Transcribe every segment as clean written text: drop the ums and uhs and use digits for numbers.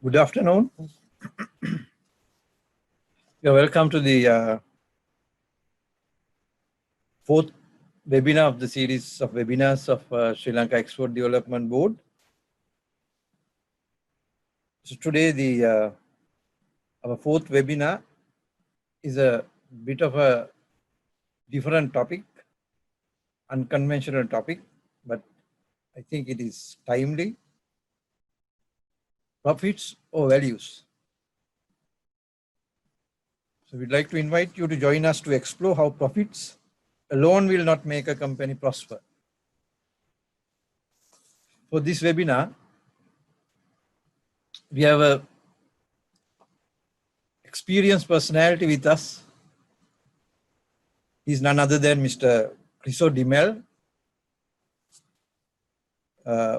Good afternoon. You're welcome to the fourth webinar of the series of webinars of Sri Lanka Export Development Board. So today our fourth webinar is a bit of a different topic, unconventional topic, but I think it is timely. Profits or values. So we'd like to invite you to join us to explore how profits alone will not make a company prosper. For this webinar, we have a experienced personality with us. He's none other than Mr. Chrisso de Mel,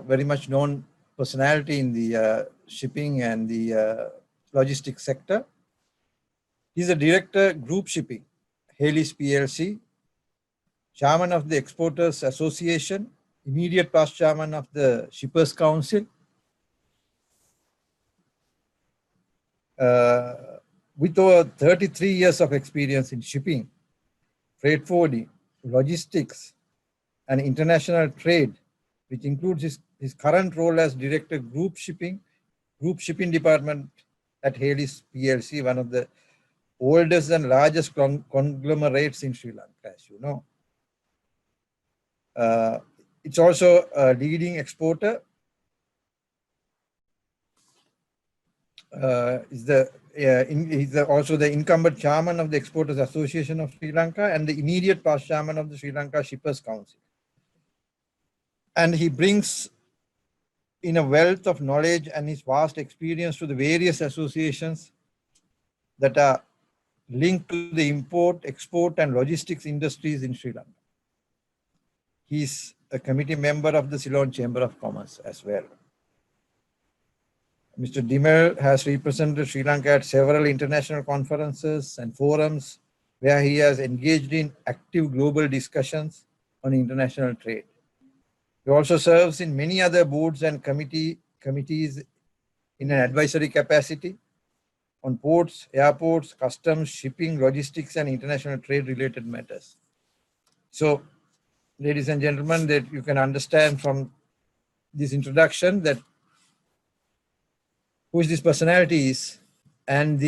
very much known personality in the shipping and the logistics sector. He's a director, Group Shipping, Hayleys PLC, chairman of the Exporters Association, immediate past chairman of the Shippers Council, with over 33 years of experience in shipping, freight forwarding, logistics, and international trade, which includes his current role as Director Group Shipping Department at Hayleys PLC, one of the oldest and largest conglomerates in Sri Lanka, as you know. It's also a leading exporter. He's also the incumbent chairman of the Exporters Association of Sri Lanka and the immediate past chairman of the Sri Lanka Shippers Council. And he brings in a wealth of knowledge and his vast experience to the various associations that are linked to the import, export, and logistics industries in Sri Lanka. He's a committee member of the Ceylon Chamber of Commerce as well. Mr. de Mel has represented Sri Lanka at several international conferences and forums where he has engaged in active global discussions on international trade. He also serves in many other boards and committees in an advisory capacity on ports, airports, customs, shipping, logistics, and international trade related matters. So, ladies and gentlemen, that you can understand from this introduction that who this personality is, and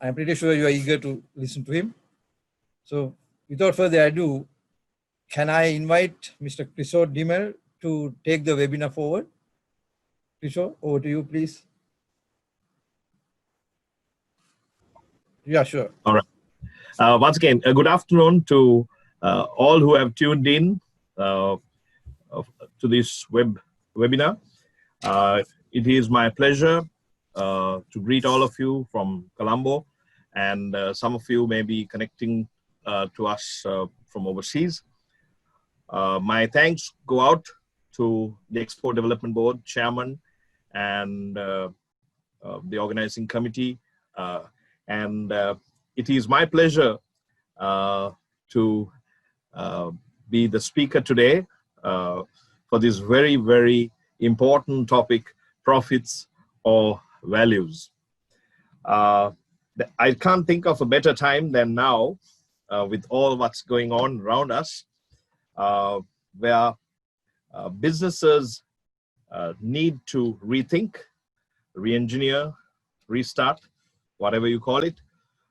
I'm pretty sure you are eager to listen to him. So, without further ado, can I invite Mr. Chrisso de Mel to take the webinar forward? Chrisso, over to you, please. Yeah, sure. All right. Once again, good afternoon to all who have tuned in to this webinar. It is my pleasure to greet all of you from Colombo, and some of you may be connecting to us from overseas. My thanks go out to the Export Development Board Chairman and the organizing committee. And it is my pleasure to be the speaker today for this very, very important topic, profits or values. I can't think of a better time than now with all what's going on around us, where businesses need to rethink, re-engineer, restart, whatever you call it.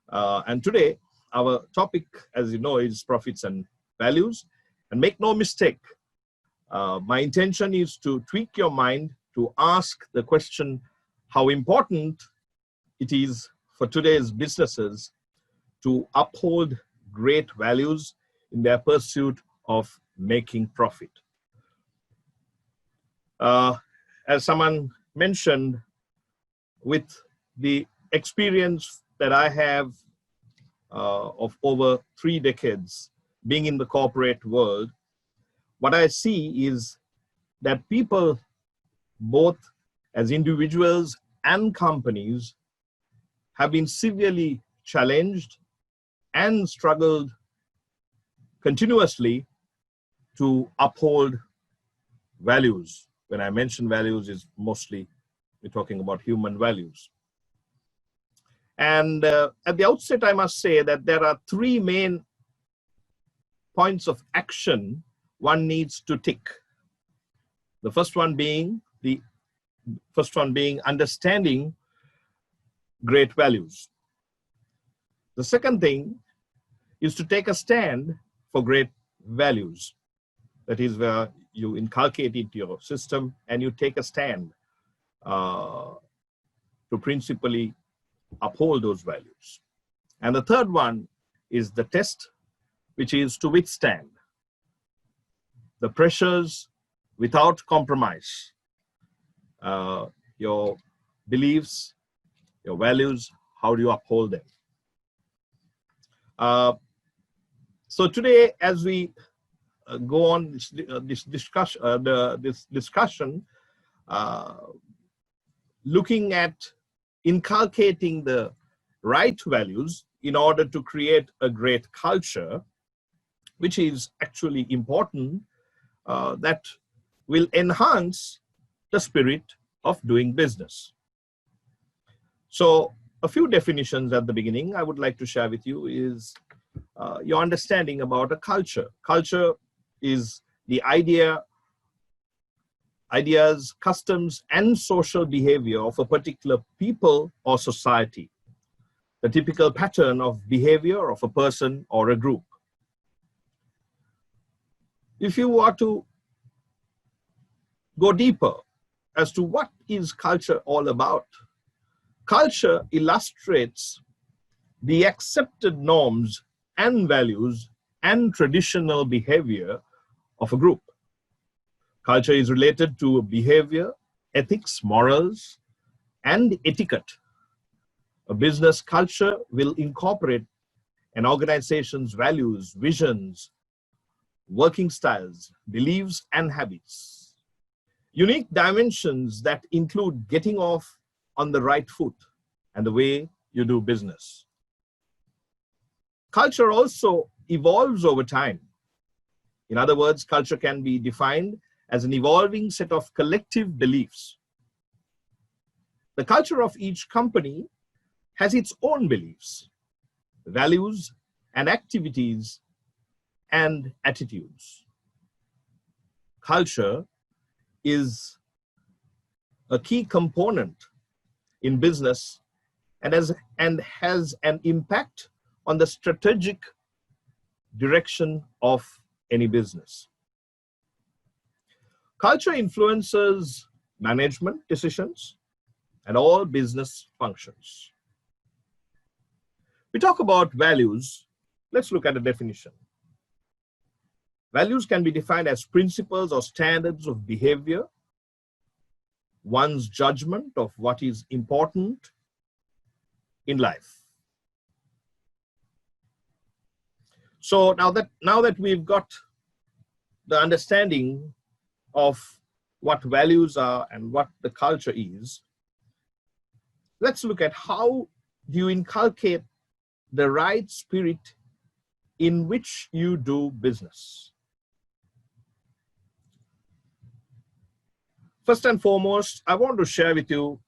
And today, our topic, as you know, is profits and values. And make no mistake, my intention is to tweak your mind to ask the question, how important it is for today's businesses to uphold great values in their pursuit of making profit. As someone mentioned, with the experience that I have of over 3 decades being in the corporate world, what I see is that people, both as individuals and companies, have been severely challenged and struggled continuously to uphold values. When I mention values, it's mostly We're talking about human values. And at the outset, I must say that there are three main points of action one needs to tick. The first one being understanding great values. The second thing is to take a stand for great values. That is where you inculcate it into your system and you take a stand to principally uphold those values. And the third one is the test, which is to withstand the pressures without compromise. Your beliefs, your values, how do you uphold them? So today, as we go on this discussion, looking at inculcating the right values in order to create a great culture, which is actually important, that will enhance the spirit of doing business. So a few definitions at the beginning I would like to share with you is your understanding about a culture. Culture is the ideas, customs, and social behavior of a particular people or society, the typical pattern of behavior of a person or a group. If you were to go deeper as to what is culture all about, culture illustrates the accepted norms and values and traditional behavior of a group. Culture is related to behavior, ethics, morals, and etiquette. A business culture will incorporate an organization's values, visions, working styles, beliefs, and habits. Unique dimensions that include getting off on the right foot and the way you do business. Culture also evolves over time. In other words, culture can be defined as an evolving set of collective beliefs. The culture of each company has its own beliefs, values, and activities and attitudes. Culture is a key component in business and has an impact on the strategic direction of any business. Culture influences management decisions and all business functions. We talk about values. Let's look at a definition. Values can be defined as principles or standards of behavior, one's judgment of what is important in life. So now that we've got the understanding of what values are and what the culture is, let's look at how do you inculcate the right spirit in which you do business. First and foremost, I want to share with you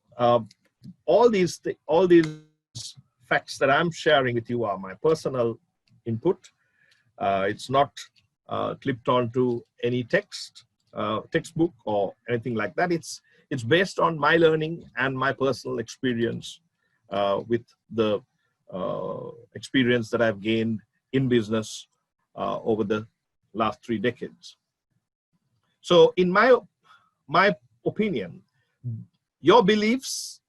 all these facts that I'm sharing with you are my personal input. It's not clipped onto any textbook or anything like that. It's based on my learning and my personal experience with the experience that I've gained in business over the last 3 decades. So in my opinion, your beliefs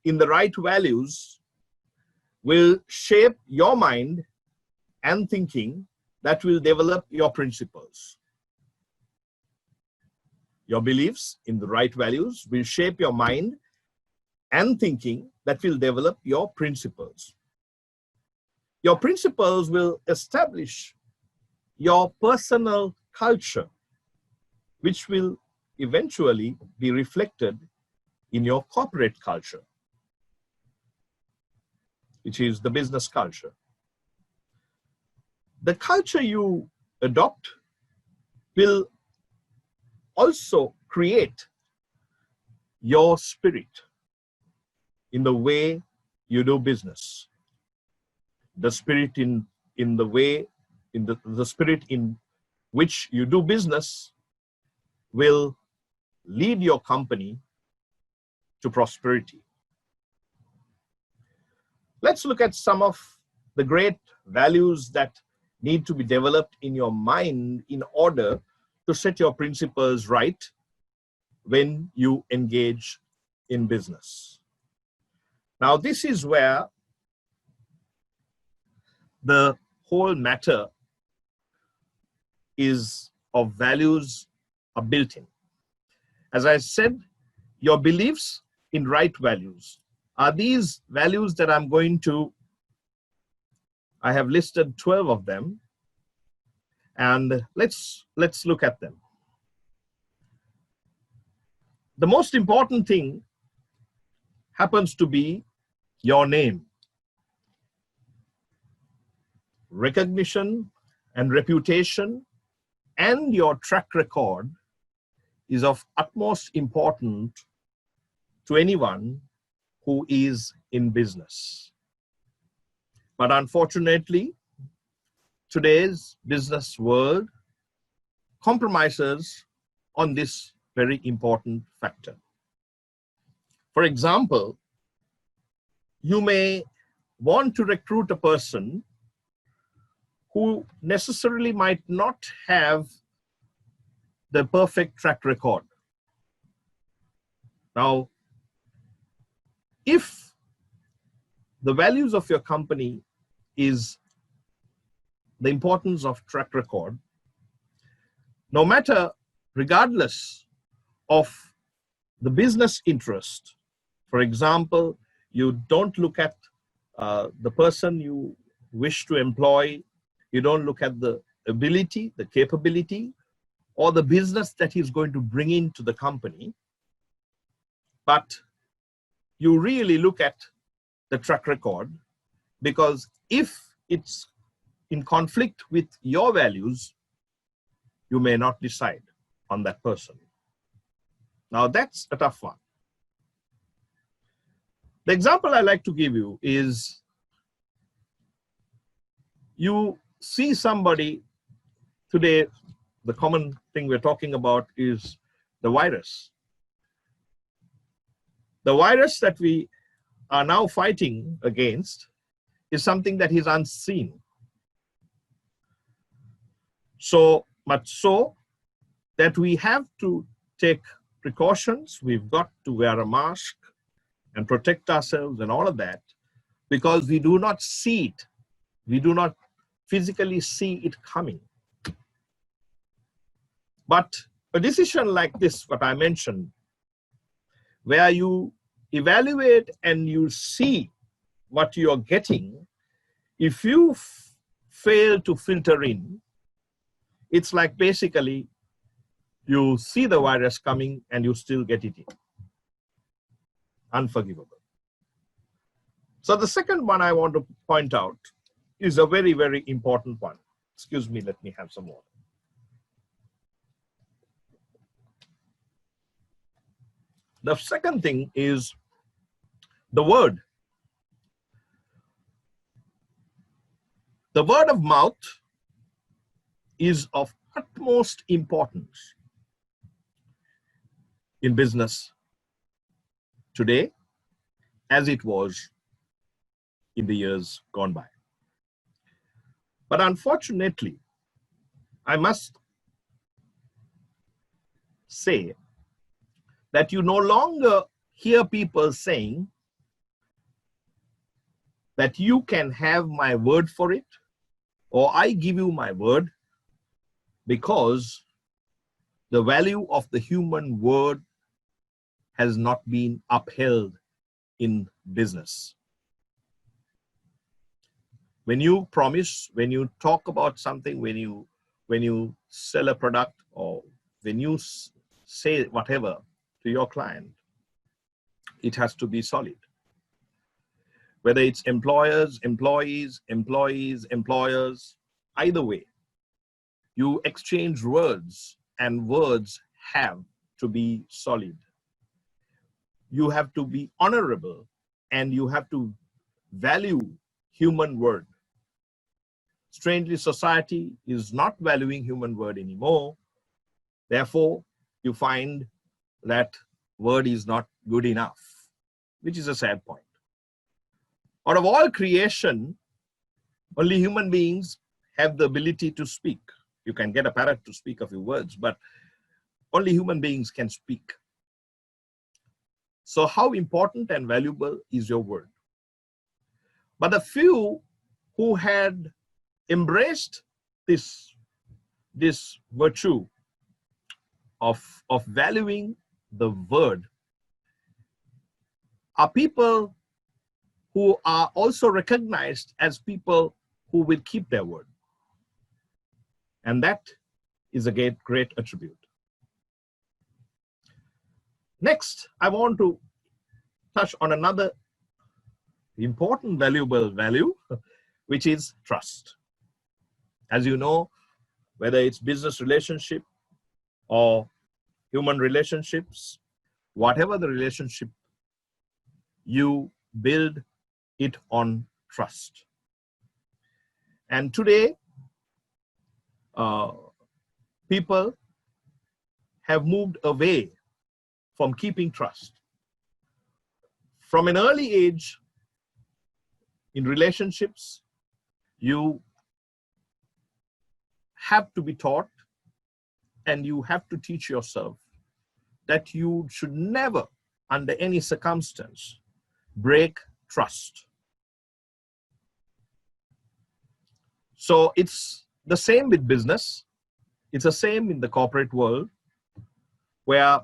in the right values will shape your mind and thinking that will develop your principles. Your beliefs in the right values will shape your mind and thinking that will develop your principles. Your principles will establish your personal culture, which will eventually be reflected in your corporate culture, which is the business culture. The culture you adopt will also create your spirit in the way you do business. The spirit in the way, in the spirit in which you do business will lead your company to prosperity. Let's look at some of the great values that need to be developed in your mind in order to set your principles right when you engage in business. Now, this is where the whole matter is of values are built in. As I said, your beliefs in right values are these values that I have listed 12 of them, and let's look at them. The most important thing happens to be your name. Recognition and reputation and your track record is of utmost importance to anyone who is in business. But unfortunately, today's business world compromises on this very important factor. For example, you may want to recruit a person who necessarily might not have the perfect track record. Now, if the values of your company is the importance of track record, no matter, regardless of the business interest, for example, you don't look at the person you wish to employ, you don't look at the ability, the capability, or the business that he's going to bring into the company, but you really look at the track record, because if it's in conflict with your values, you may not decide on that person. Now that's a tough one. The example I like to give you is, you see somebody today, the common thing we're talking about is the virus. The virus that we are now fighting against is something that is unseen. So much so that we have to take precautions. We've got to wear a mask and protect ourselves and all of that, because we do not see it. We do not physically see it coming. But a decision like this, what I mentioned, where you evaluate and you see what you're getting, if you fail to filter in, it's like basically you see the virus coming and you still get it in. Unforgivable. So the second one I want to point out is a very, very important one. Excuse me, let me have some more. The second thing is the word. The word of mouth is of utmost importance in business today, as it was in the years gone by. But unfortunately, I must say that you no longer hear people saying that you can have my word for it, or I give you my word, because the value of the human word has not been upheld in business. When you promise, when you talk about something, when you sell a product, or when you say whatever to your client, it has to be solid. Whether it's employers, employees, employees, employers, either way, you exchange words, and words have to be solid. you have to be honorable, and you have to value human word. Strangely, society is not valuing human word anymore. Therefore, you find that word is not good enough, which is a sad point. Out of all creation, only human beings have the ability to speak. You can get a parrot to speak a few words, but only human beings can speak. So how important and valuable is your word? But the few who had embraced this virtue of valuing the word are people who are also recognized as people who will keep their word. And that is a great attribute. Next, I want to touch on another important, valuable value, which is trust. As you know, whether it's business relationship or human relationships, whatever the relationship, you build it on trust. And today, people have moved away from keeping trust. From an early age, in relationships, you have to be taught and you have to teach yourself that you should never, under any circumstance, break trust. So it's the same with business. It's the same in the corporate world, where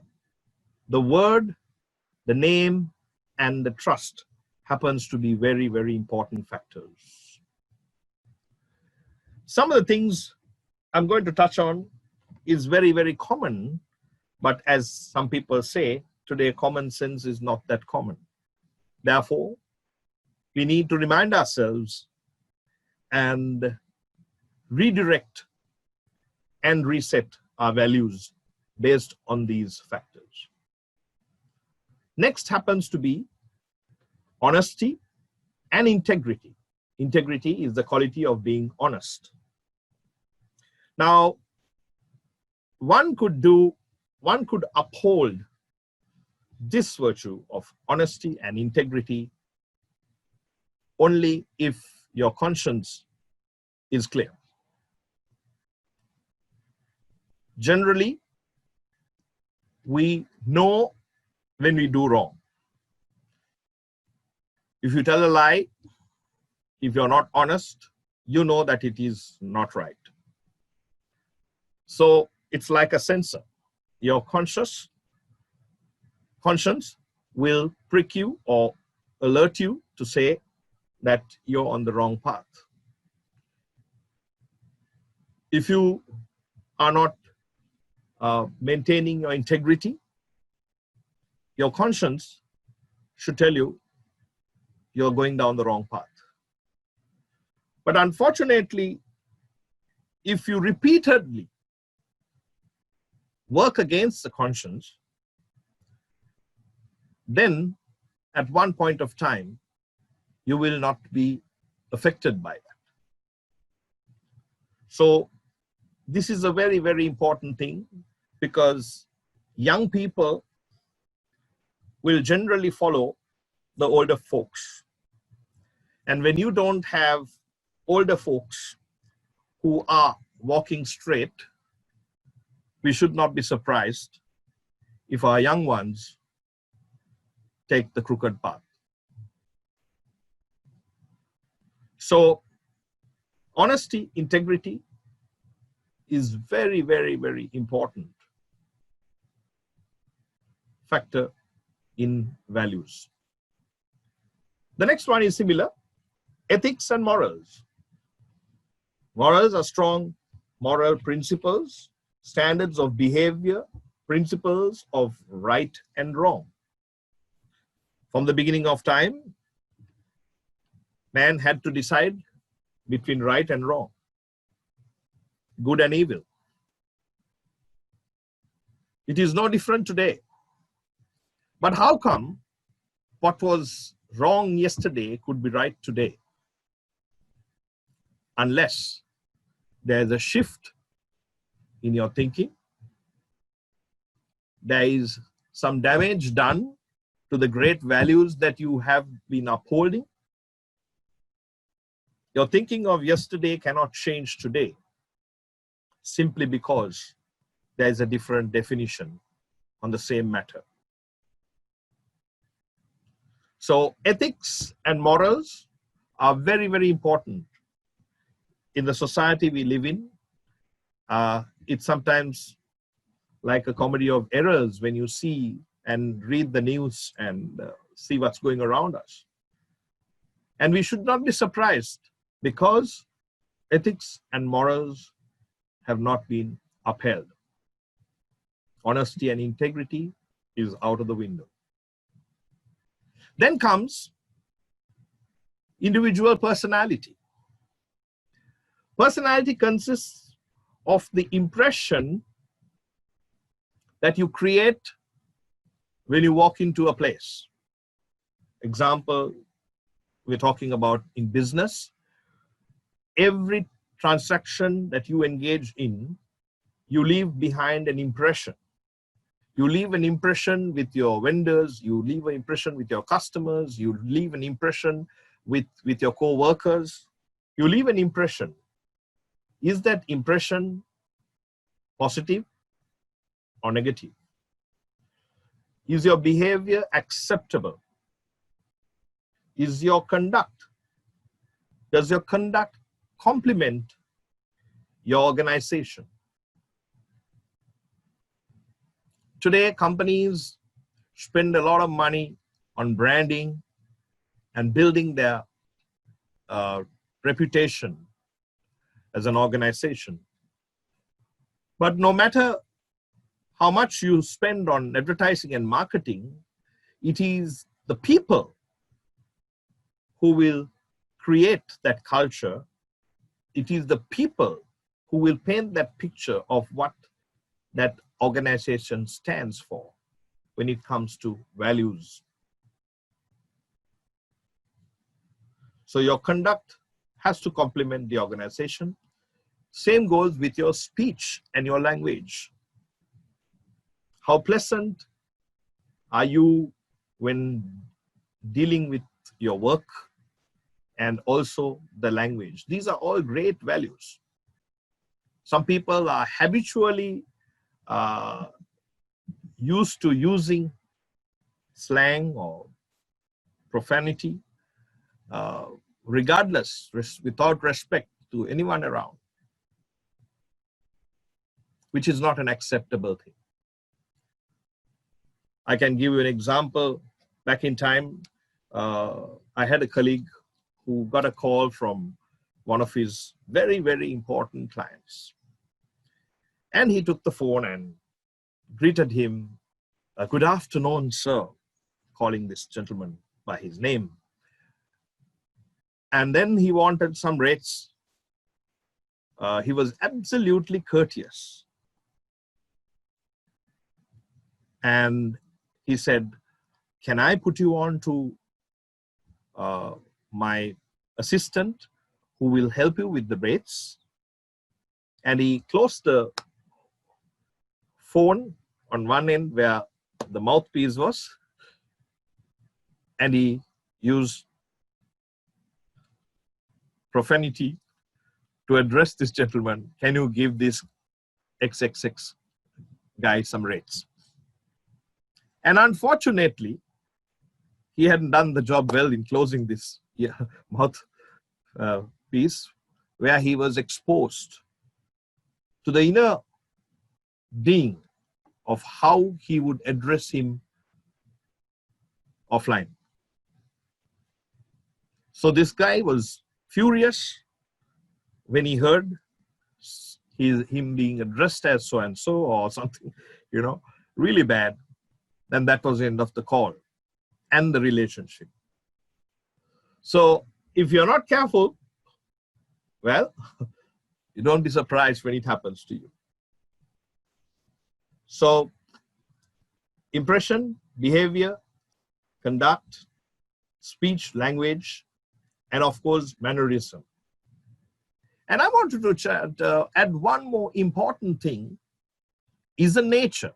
the word, the name, and the trust happens to be very, very important factors. Some of the things I'm going to touch on is very, very common, but as some people say, today common sense is not that common. Therefore, we need to remind ourselves and redirect and reset our values based on these factors. Next happens to be honesty and integrity. Integrity is the quality of being honest. Now, one could uphold this virtue of honesty and integrity only if your conscience is clear. Generally, we know when we do wrong. If you tell a lie, if you're not honest, you know that it is not right. So it's like a sensor. Your conscience will prick you or alert you to say that you're on the wrong path. If you are not maintaining your integrity, your conscience should tell you you're going down the wrong path. But unfortunately, if you repeatedly work against the conscience, then at one point of time, you will not be affected by that. So this is a very, very important thing, because young people will generally follow the older folks. And when you don't have older folks who are walking straight, we should not be surprised if our young ones take the crooked path. So honesty, integrity is very, very, very important factor in values. The next one is similar, ethics and morals. Morals are strong moral principles, standards of behavior, principles of right and wrong. From the beginning of time, man had to decide between right and wrong, good and evil. It is no different today. But how come what was wrong yesterday could be right today? Unless there's a shift in your thinking, there is some damage done to the great values that you have been upholding. Your thinking of yesterday cannot change today simply because there is a different definition on the same matter. So ethics and morals are very, very important in the society we live in. It's sometimes like a comedy of errors when you see and read the news and see what's going around us. And we should not be surprised because ethics and morals have not been upheld. Honesty and integrity is out of the window. Then comes individual personality. Personality consists of the impression that you create when you walk into a place. Example, we're talking about in business. Every transaction that you engage in, you leave behind an impression. You leave an impression with your vendors, you leave an impression with your customers, you leave an impression with your co-workers, you leave an impression. Is that impression positive or negative? Is your behavior acceptable? Is your conduct, does your conduct complement your organization? Today, companies spend a lot of money on branding and building their reputation as an organization. But no matter how much you spend on advertising and marketing, it is the people who will create that culture. It is the people who will paint that picture of what that organization stands for when it comes to values. So your conduct has to complement the organization. Same goes with your speech and your language. How pleasant are you when dealing with your work and also the language? These are all great values. Some people are habitually used to using slang or profanity, regardless, without respect to anyone around, which is not an acceptable thing. I can give you an example. Back in time, I had a colleague who got a call from one of his very, very important clients. And he took the phone and greeted him, "Good afternoon, sir," calling this gentleman by his name. And then he wanted some rates. He was absolutely courteous. And he said, "Can I put you on to my assistant who will help you with the rates?" And he closed the phone on one end where the mouthpiece was, and he used profanity to address this gentleman. "Can you give this XXX guy some rates?" And unfortunately, he hadn't done the job well in closing this mouth piece, where he was exposed to the inner being of how he would address him offline. So this guy was furious when he heard him being addressed as so-and-so or something, really bad. Then that was the end of the call and the relationship. So if you're not careful, well, you don't be surprised when it happens to you. So impression, behavior, conduct, speech, language, and of course, mannerism. And I wanted to add one more important thing, is the nature.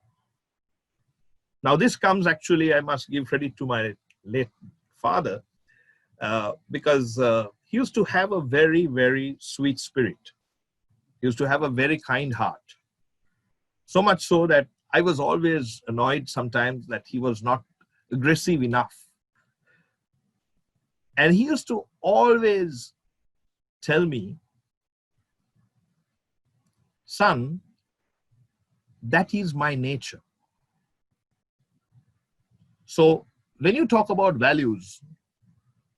Now this comes actually, I must give credit to my late father, because he used to have a very, very sweet spirit. He used to have a very kind heart. So much so that I was always annoyed sometimes that he was not aggressive enough. And he used to always tell me, son, that is my nature. So when you talk about values,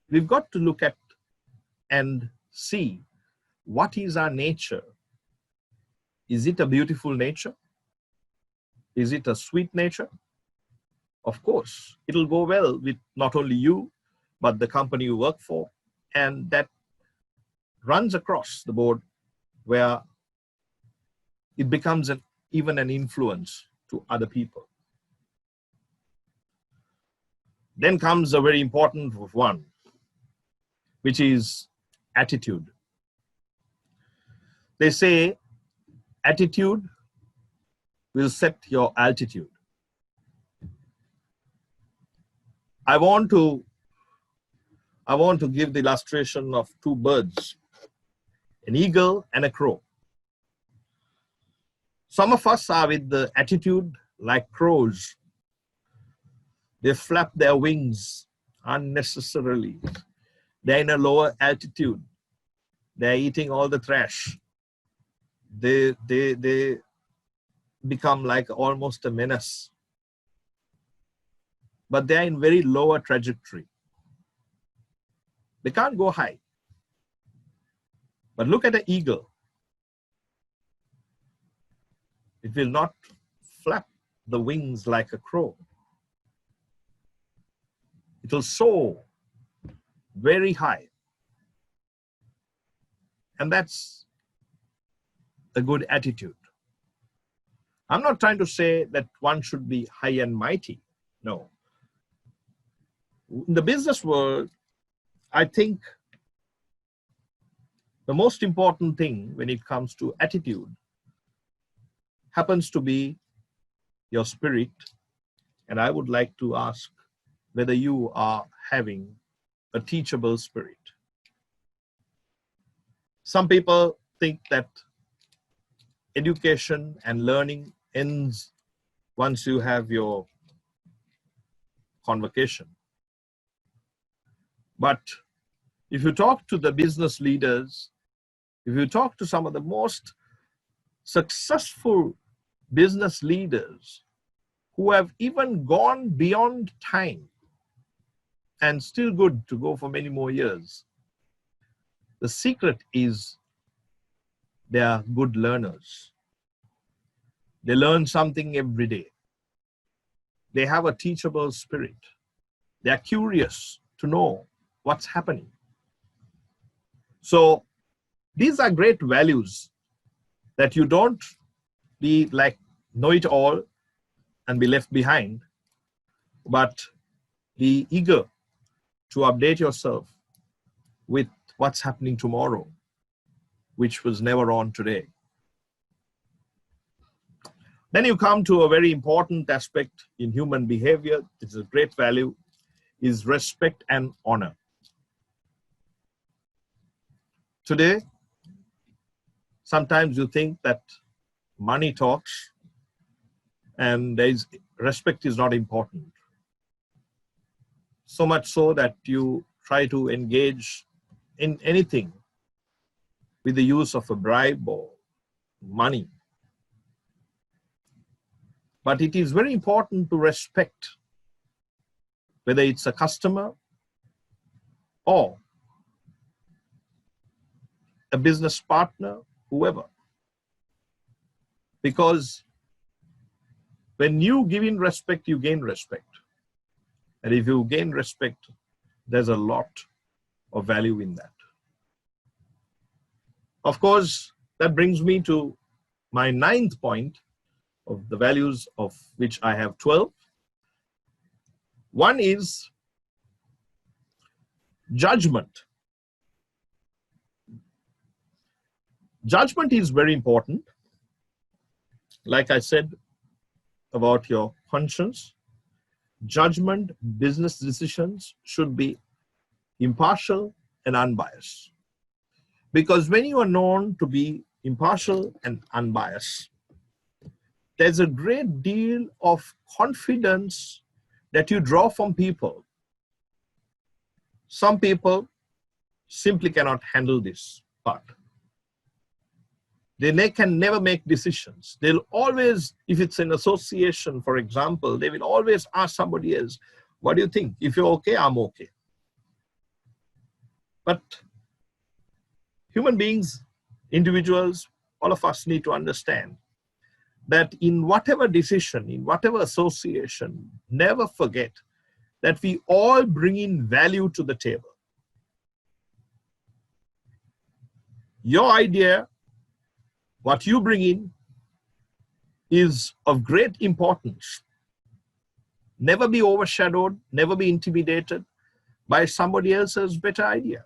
we've got to look at and see what is our nature. Is it a beautiful nature? Is it a sweet nature? Of course, it'll go well with not only you, but the company you work for. And that runs across the board where it becomes even an influence to other people. Then comes a very important one, which is attitude. They say attitude will set your altitude. I want to give the illustration of two birds, an eagle and a crow. Some of us are with the attitude like crows. They flap their wings unnecessarily. They're in a lower altitude. They're eating all the trash. They become like almost a menace. But they're in very lower trajectory. They can't go high. But look at an eagle. It will not flap the wings like a crow. It will soar very high. And that's a good attitude. I'm not trying to say that one should be high and mighty. No. In the business world, I think the most important thing when it comes to attitude happens to be your spirit. And I would like to ask whether you are having a teachable spirit. Some people think that education and learning ends once you have your convocation. But if you talk to the business leaders, if you talk to some of the most successful business leaders who have even gone beyond time and still good to go for many more years, the secret is they are good learners. They learn something every day. They have a teachable spirit. They are curious to know what's happening. So these are great values, that you don't be like know-it-all and be left behind, but be eager to update yourself with what's happening tomorrow, which was never on today. Then you come to a very important aspect in human behavior. It's a great value, is respect and honor. Today, sometimes you think that money talks and respect is not important. So much so that you try to engage in anything with the use of a bribe or money. But it is very important to respect, whether it's a customer or a business partner, whoever. Because when you give in respect, you gain respect. And if you gain respect, there's a lot of value in that. Of course, that brings me to my 9th point of the values, of which I have 12, One is judgment. Judgment is very important. Like I said about your conscience, judgment, business decisions should be impartial and unbiased. Because when you are known to be impartial and unbiased, there's a great deal of confidence that you draw from people. Some people simply cannot handle this part. They can never make decisions. They'll always, if it's an association, for example, they will always ask somebody else, what do you think? If you're okay, I'm okay. But human beings, individuals, all of us need to understand that in whatever decision, in whatever association, never forget that we all bring in value to the table. Your idea, what you bring in, is of great importance. Never be overshadowed, never be intimidated by somebody else's better idea.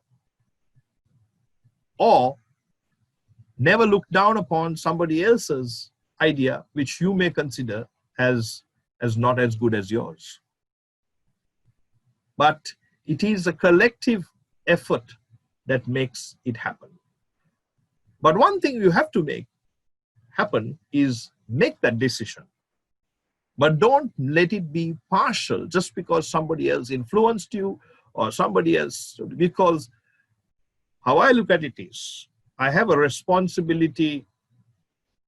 Or never look down upon somebody else's idea which you may consider as not as good as yours. But it is a collective effort that makes it happen. But one thing you have to make happen is make that decision. But don't let it be partial just because somebody else influenced you or somebody else, because how I look at it is, I have a responsibility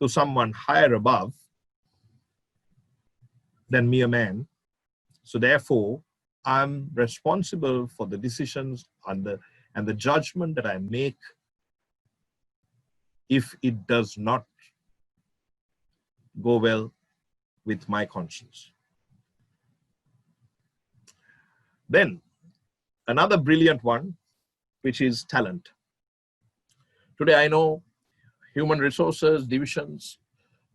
to someone higher above than me, a man. So therefore, I'm responsible for the decisions and the judgment that I make if it does not go well with my conscience. Then another brilliant one, which is talent. Today I know human resources divisions,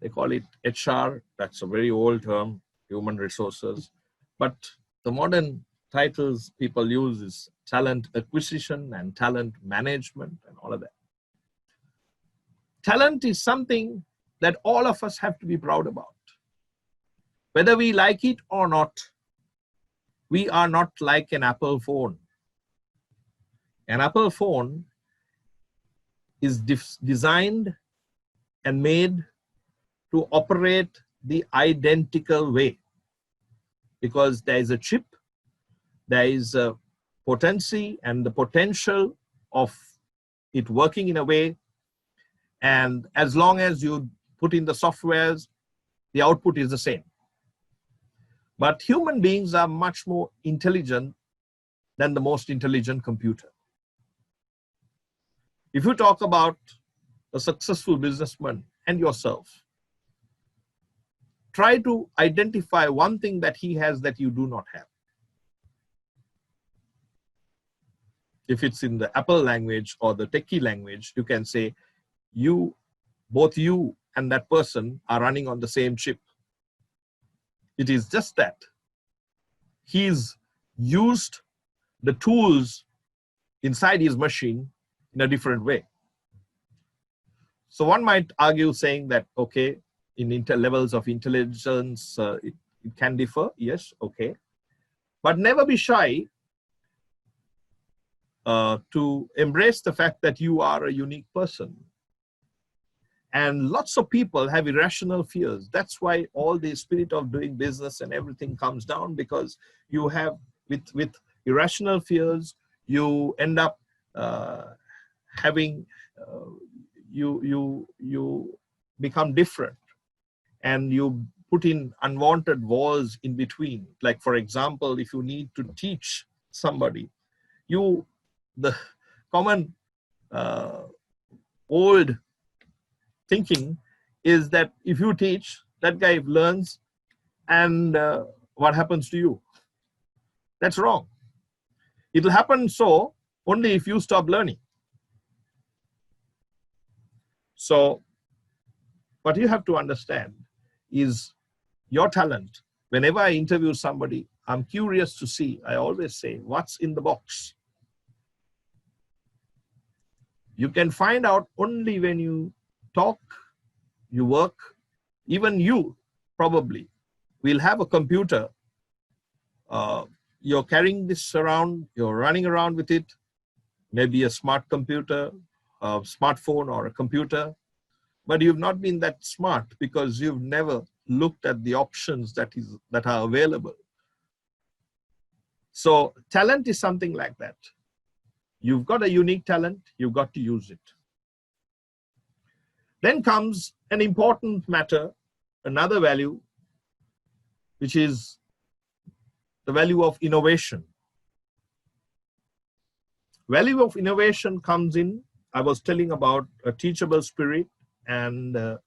they call it HR. That's a very old term, human resources. But the modern titles people use is talent acquisition and talent management and all of that. Talent is something that all of us have to be proud about. Whether we like it or not, we are not like an Apple phone. An Apple phone is designed and made to operate the identical way, because there is a chip, there is a potency and the potential of it working in a way, and as long as you put in the softwares, the output is the same. But human beings are much more intelligent than the most intelligent computer. If you talk about a successful businessman and yourself, try to identify one thing that he has that you do not have. If it's in the Apple language or the techie language, you can say, both you and that person are running on the same chip. It is just that he's used the tools inside his machine in a different way. So one might argue saying that, okay, in levels of intelligence, it can differ. Yes, okay. But never be shy to embrace the fact that you are a unique person. And lots of people have irrational fears. That's why all the spirit of doing business and everything comes down, because you have, with irrational fears, you end up having, you become different, and you put in unwanted walls in between. Like, for example, if you need to teach somebody, the common old thinking is that if you teach, that guy learns, and what happens to you? That's wrong. It'll happen so only if you stop learning. So what you have to understand is your talent. Whenever I interview somebody, I'm curious to see, I always say, what's in the box? You can find out only when you talk, you work. Even you probably will have a computer. You're carrying this around, you're running around with it, maybe a smart computer, a smartphone or a computer, but you've not been that smart because you've never looked at the options that are available. So talent is something like that. You've got a unique talent, you've got to use it. Then comes an important matter, another value, which is the value of innovation. Value of innovation comes in, I was telling about a teachable spirit and that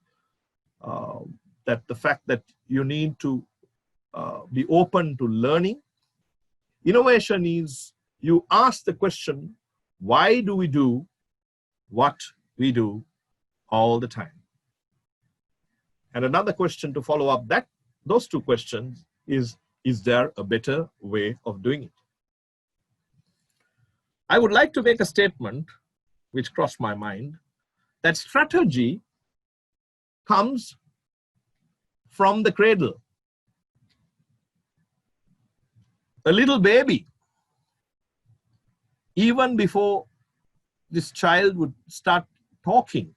the fact that you need to be open to learning. Innovation is you ask the question, why do we do what we do all the time? And another question to follow up those two questions is there a better way of doing it? I would like to make a statement which crossed my mind, that strategy comes from the cradle. A little baby, even before this child would start talking,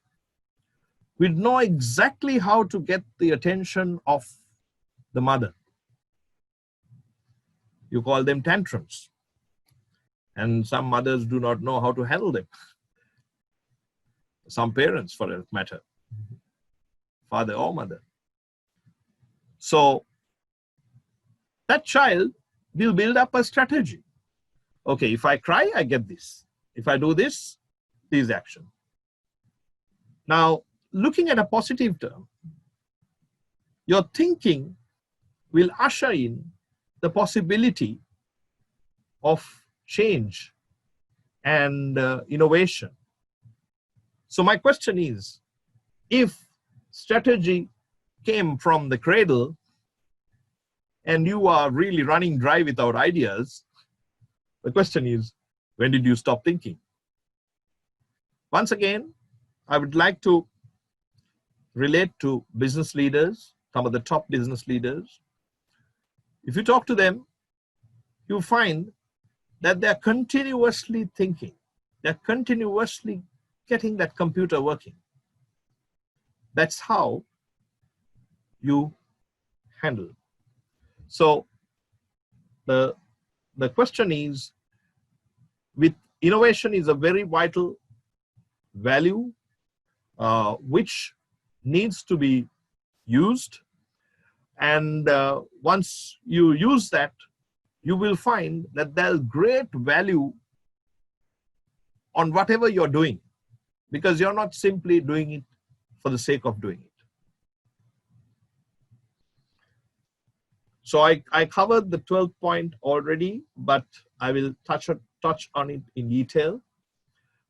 we'd know exactly how to get the attention of the mother. You call them tantrums. And some mothers do not know how to handle them. Some parents, for that matter, father or mother. So that child will build up a strategy. Okay, if I cry, I get this. If I do this, this action. Now, looking at a positive term, your thinking will usher in the possibility of change and innovation. So my question is, if strategy came from the cradle and you are really running dry without ideas, the question is, when did you stop thinking? Once again, I would like to relate to business leaders, some of the top business leaders. If you talk to them, you find that they're continuously thinking. They're continuously getting that computer working. That's how you handle. So the question is, with innovation is a very vital value which needs to be used. And once you use that, you will find that there's great value on whatever you're doing, because you're not simply doing it for the sake of doing it. So I covered the 12th point already, but I will touch on it in detail.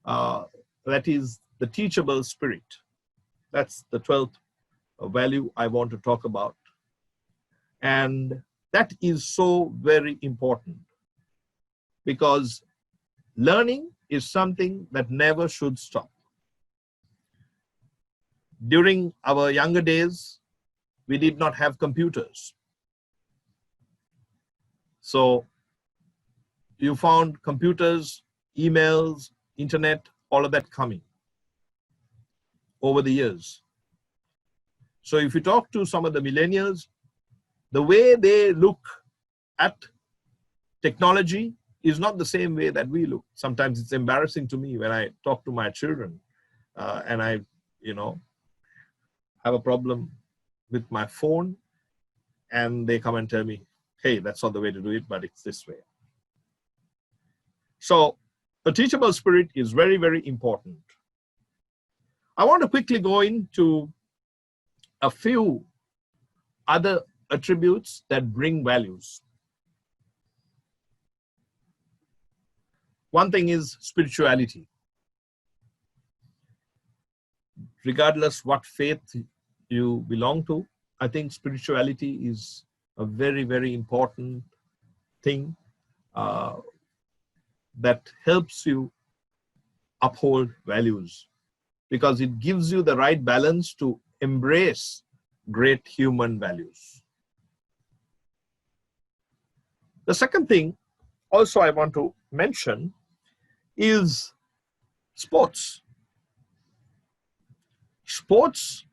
That is the teachable spirit. That's the 12th value I want to talk about. And that is so very important, because learning is something that never should stop. During our younger days, we did not have computers. So you found computers, emails, internet, all of that coming over the years. So if you talk to some of the millennials, the way they look at technology is not the same way that we look. Sometimes it's embarrassing to me when I talk to my children and I, have a problem with my phone and they come and tell me, hey, that's not the way to do it, but it's this way. So a teachable spirit is very, very important. I want to quickly go into a few other attributes that bring values. One thing is spirituality. Regardless what faith you belong to, I think spirituality is a very, very important thing that helps you uphold values, because it gives you the right balance to embrace great human values. The second thing also I want to mention is sports. Sports,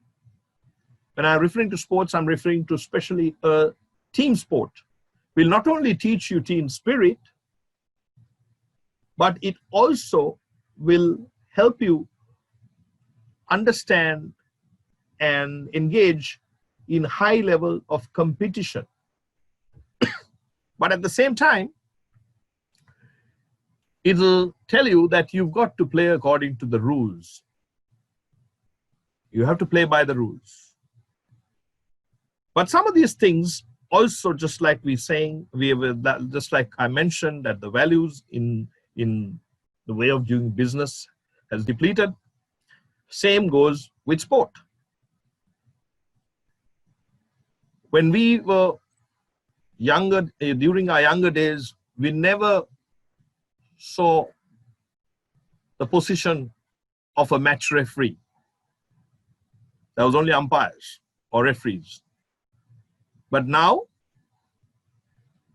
when I'm referring to sports, I'm referring to especially a team sport, will not only teach you team spirit, but it also will help you understand and engage in high level of competition. But at the same time, it'll tell you that you've got to play according to the rules. You have to play by the rules. But some of these things also, just like just like I mentioned, that the values in the way of doing business has depleted. Same goes with sport. When we were younger, during our younger days, we never saw the position of a match referee. There was only umpires or referees. But now,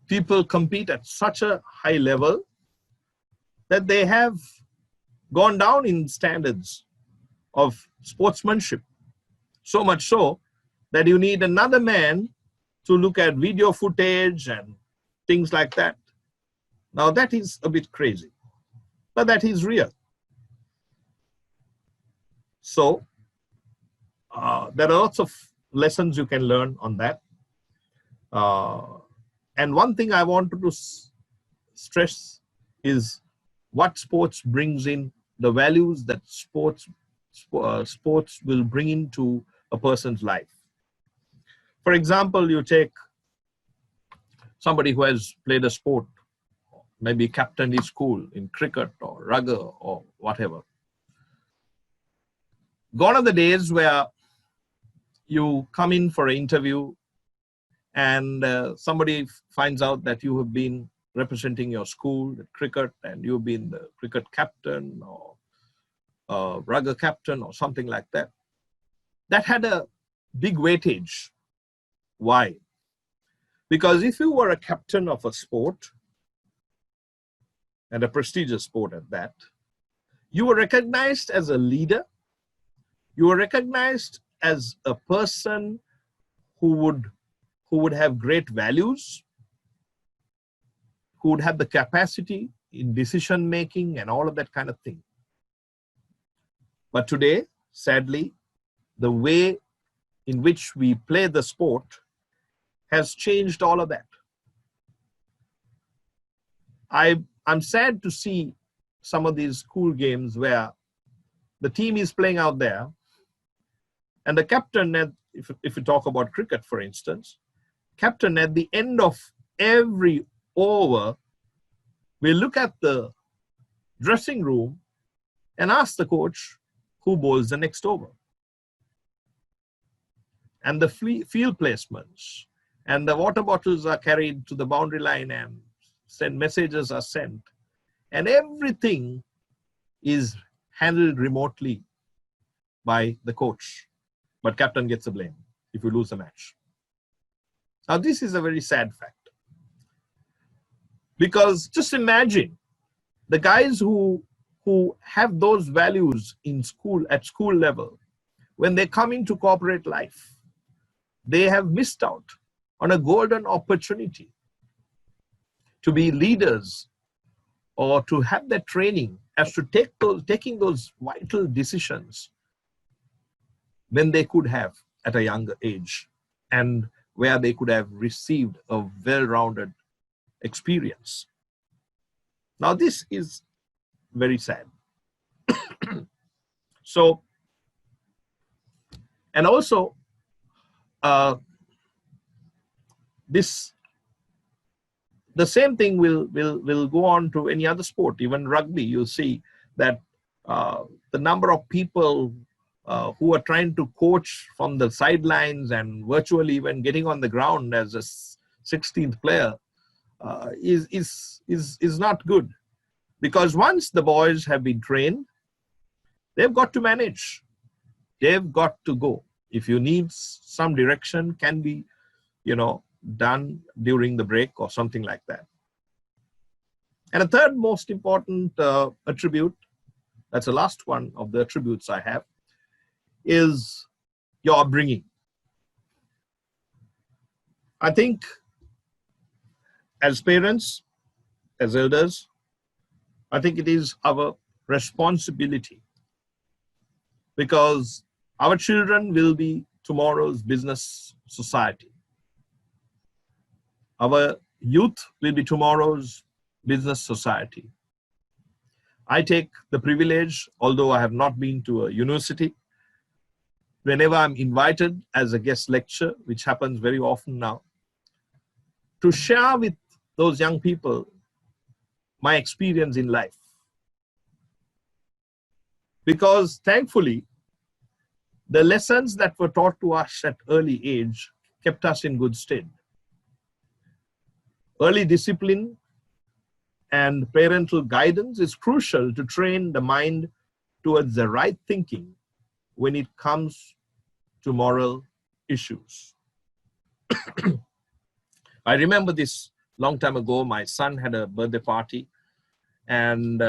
people compete at such a high level that they have gone down in standards of sportsmanship. So much so that you need another man to look at video footage and things like that. Now that is a bit crazy, but that is real. So there are lots of lessons you can learn on that. And one thing I wanted to stress is what sports brings in, the values that sports will bring into a person's life. For example, you take somebody who has played a sport, maybe captained his school in cricket or rugby or whatever. Gone are the days where you come in for an interview and somebody finds out that you have been representing your school at cricket and you've been the cricket captain or rugby captain or something like that. That had a big weightage. Why? Because if you were a captain of a sport, and a prestigious sport at that, you were recognized as a leader. You were recognized as a person who would have great values, who would have the capacity in decision making and all of that kind of thing. But today, sadly, the way in which we play the sport has changed all of that. I'm sad to see some of these school games where the team is playing out there and the captain, if you talk about cricket, for instance, captain at the end of every over will look at the dressing room and ask the coach who bowls the next over. And the field placements and the water bottles are carried to the boundary line and messages are sent, and everything is handled remotely by the coach, but captain gets the blame if you lose the match. Now this is a very sad fact, because just imagine the guys who have those values in school, at school level, when they come into corporate life, they have missed out on a golden opportunity to be leaders or to have that training as to taking those vital decisions when they could have at a younger age, and where they could have received a well-rounded experience. Now this is very sad. So, and also the same thing will go on to any other sport. Even rugby, you see that the number of people who are trying to coach from the sidelines and virtually even getting on the ground as a 16th player is not good, because once the boys have been trained, they've got to manage. They've got to go. If you need some direction, can be, done during the break or something like that. And a third most important attribute, that's the last one of the attributes I have, is your upbringing. I think as parents, as elders, I think it is our responsibility, because our children will be tomorrow's business society. Our youth will be tomorrow's business society. I take the privilege, although I have not been to a university, whenever I'm invited as a guest lecturer, which happens very often now, to share with those young people my experience in life. Because thankfully, the lessons that were taught to us at early age kept us in good stead. Early discipline and parental guidance is crucial to train the mind towards the right thinking when it comes to moral issues. I remember this long time ago, my son had a birthday party, and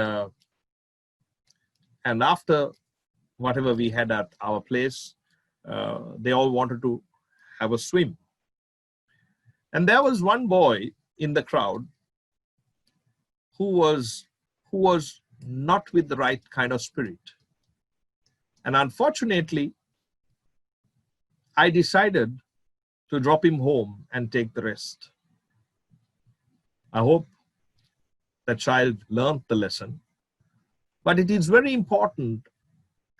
after whatever we had at our place, they all wanted to have a swim. And there was one boy in the crowd who was not with the right kind of spirit. And unfortunately, I decided to drop him home and take the rest. I hope the child learned the lesson. But it is very important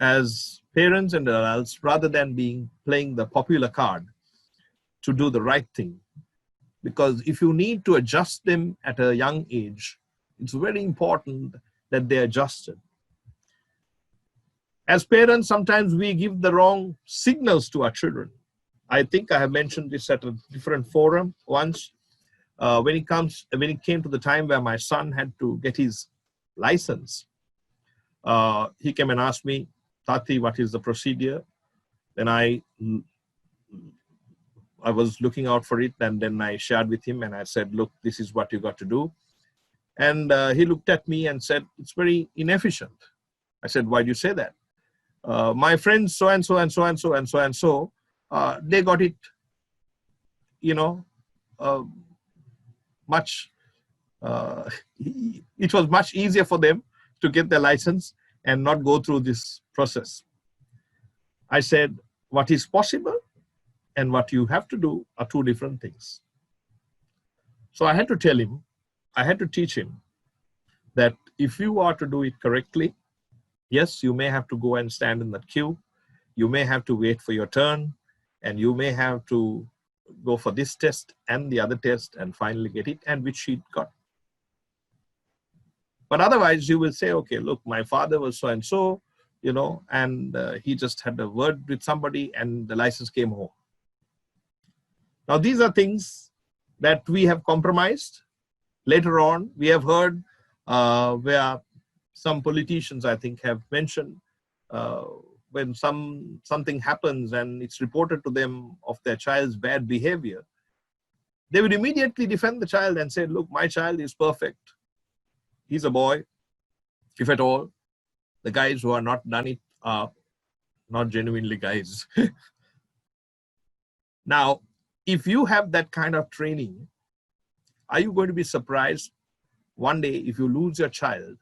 as parents and adults, rather than playing the popular card, to do the right thing. Because if you need to adjust them at a young age, it's very important that they adjusted. As parents, sometimes we give the wrong signals to our children. I think I have mentioned this at a different forum once. When it came to the time where my son had to get his license, he came and asked me, "Tati, what is the procedure?" Then I was looking out for it, and then I shared with him and I said, "Look, this is what you got to do." And he looked at me and said, "It's very inefficient." I said, "Why do you say that?" "My friends so-and-so and so-and-so and so-and-so, they got it, it was much easier for them to get their license and not go through this process." I said, what is possible and what you have to do are two different things. So I had to tell him, I had to teach him that if you are to do it correctly, yes, you may have to go and stand in that queue. You may have to wait for your turn, and you may have to go for this test and the other test and finally get it, and which he got. But otherwise you will say, okay, look, my father was so-and-so, and he just had a word with somebody and the license came home. Now, these are things that we have compromised. Later on, we have heard where some politicians, I think, have mentioned when something happens and it's reported to them of their child's bad behavior, they would immediately defend the child and say, look, my child is perfect. He's a boy, if at all. The guys who are not done it are not genuinely guys. Now, if you have that kind of training, are you going to be surprised one day if you lose your child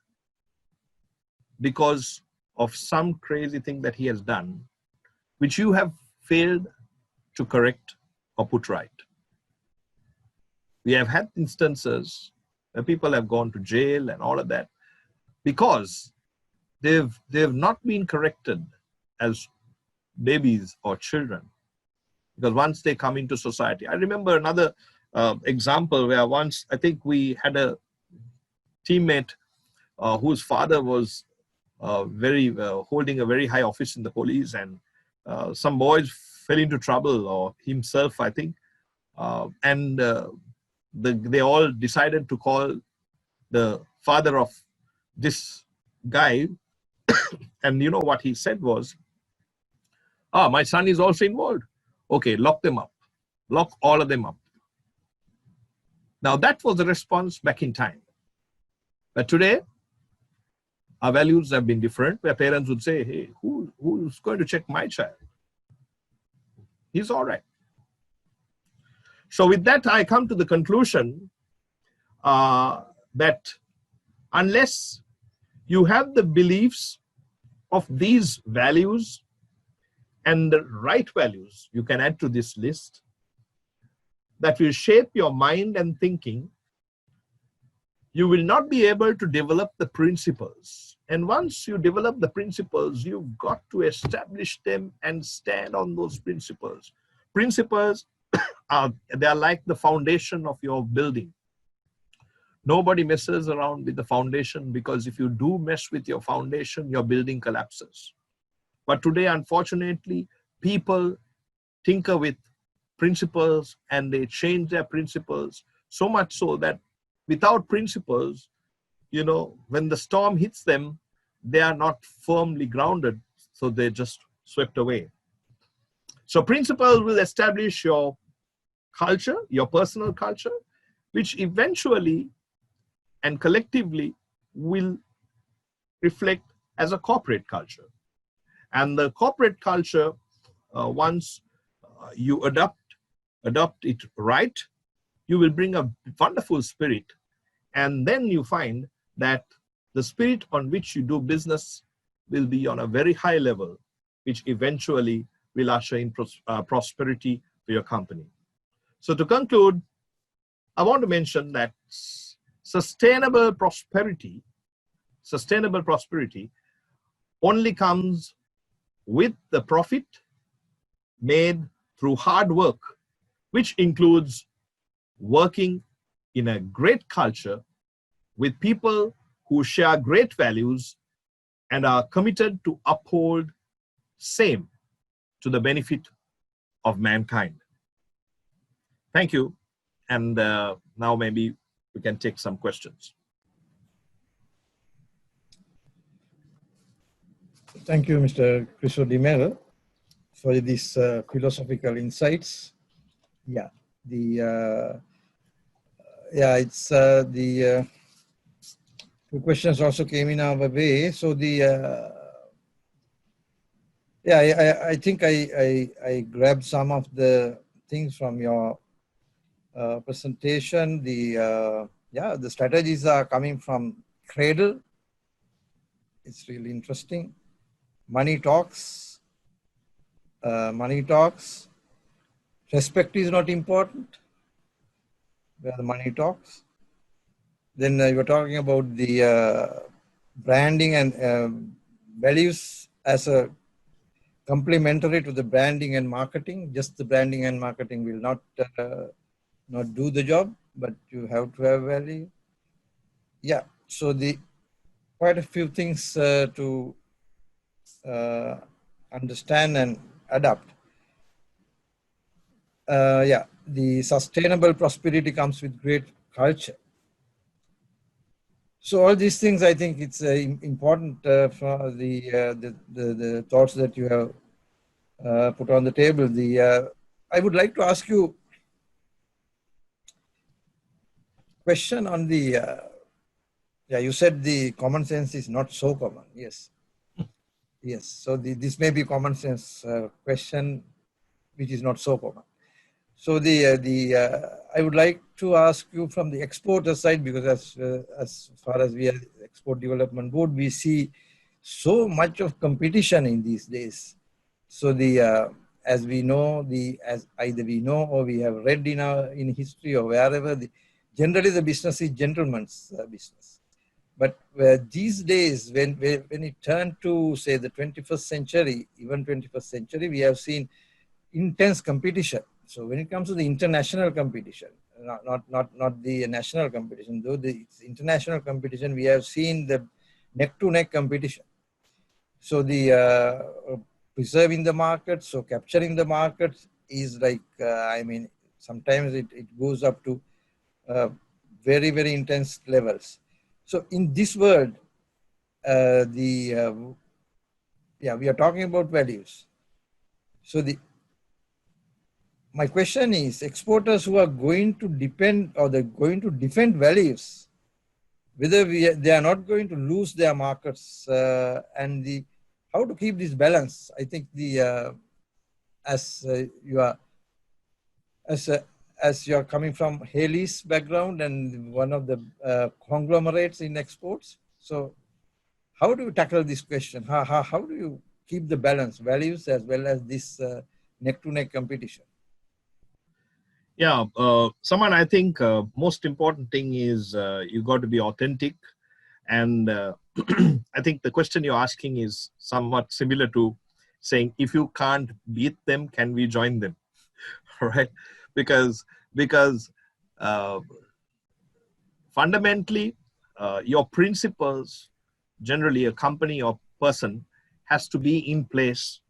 because of some crazy thing that he has done, which you have failed to correct or put right? We have had instances where people have gone to jail and all of that because they've not been corrected as babies or children. Because once they come into society, I remember another example where once I think we had a teammate whose father was holding a very high office in the police, and some boys fell into trouble, or himself, I think, and they all decided to call the father of this guy. And you know what he said was, my son is also involved. Okay, lock them up. Lock all of them up. Now that was the response back in time. But today, our values have been different, where parents would say, hey, who's going to check my child? He's all right. So with that, I come to the conclusion that unless you have the beliefs of these values and the right values you can add to this list that will shape your mind and thinking, you will not be able to develop the principles. And once you develop the principles, you've got to establish them and stand on those principles. Principles they're like the foundation of your building. Nobody messes around with the foundation, because if you do mess with your foundation, your building collapses. But today, unfortunately, people tinker with principles and they change their principles so much so that without principles, you know, when the storm hits them, they are not firmly grounded, so they're just swept away. So principles will establish your culture, your personal culture, which eventually and collectively will reflect as a corporate culture. And the corporate culture, once you adopt it right, you will bring a wonderful spirit. And then you find that the spirit on which you do business will be on a very high level, which eventually will usher in prosperity for your company. So to conclude, I want to mention that sustainable prosperity only comes with the profit made through hard work, which includes working in a great culture with people who share great values and are committed to uphold same to the benefit of mankind. Thank you. And now maybe we can take some questions. Thank you, Mr. Chrisso de Mel, for these philosophical insights. Yeah, it's the two questions also came in our way. So I think I grabbed some of the things from your presentation. The strategies are coming from cradle. It's really interesting. Money talks. Respect is not important, where the money talks. Then you were talking about the branding and values as a complementary to the branding and marketing. Just the branding and marketing will not do the job, but you have to have value. Yeah, so quite a few things to understand and adapt. The sustainable prosperity comes with great culture. So all these things, I think it's important for the thoughts that you have put on the table. I would like to ask you a question on you said the common sense is not so common. Yes. Yes. So this may be common sense question, which is not so common. So I would like to ask you from the exporter side, because as far as we are Export Development Board, we see so much of competition in these days. So as we know, as either we know or we have read in history or wherever, generally the business is gentleman's business. But these days, when it turned to say the 21st century, even 21st century, we have seen intense competition. So when it comes to the international competition, not the national competition, though it's international competition, we have seen the neck-to-neck competition. So preserving the market, so capturing the market is like, sometimes it goes up to very, very intense levels. So in this world, we are talking about values. So my question is, exporters who are going to depend or they're going to defend values, whether they are not going to lose their markets, and how to keep this balance. I think as you're coming from Hayleys background and one of the conglomerates in exports. So how do you tackle this question? How do you keep the balance, values as well as this neck-to-neck competition? Yeah, Saman, I think most important thing is you got to be authentic. And I think the question you're asking is somewhat similar to saying, if you can't beat them, can we join them? Right? Because fundamentally, your principles, generally a company or person, has to be in place,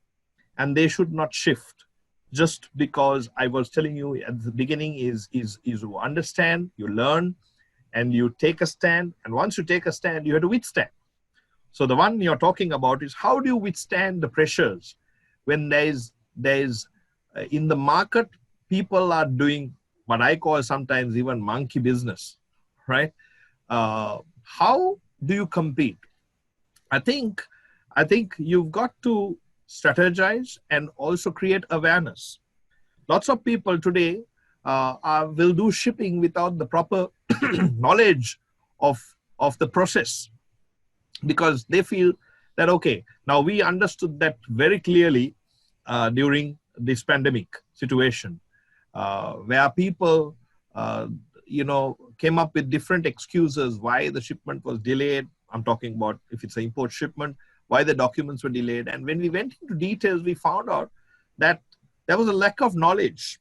and they should not shift just because I was telling you at the beginning is you understand, you learn, and you take a stand. And once you take a stand, you have to withstand. So the one you're talking about is, how do you withstand the pressures when there's in the market, people are doing what I call sometimes even monkey business, right? How do you compete? I think you've got to strategize and also create awareness. Lots of people today will do shipping without the proper knowledge of the process, because they feel that, okay, now we understood that very clearly during this pandemic situation, where people came up with different excuses why the shipment was delayed. I'm talking about if it's an import shipment, why the documents were delayed. And when we went into details, we found out that there was a lack of knowledge.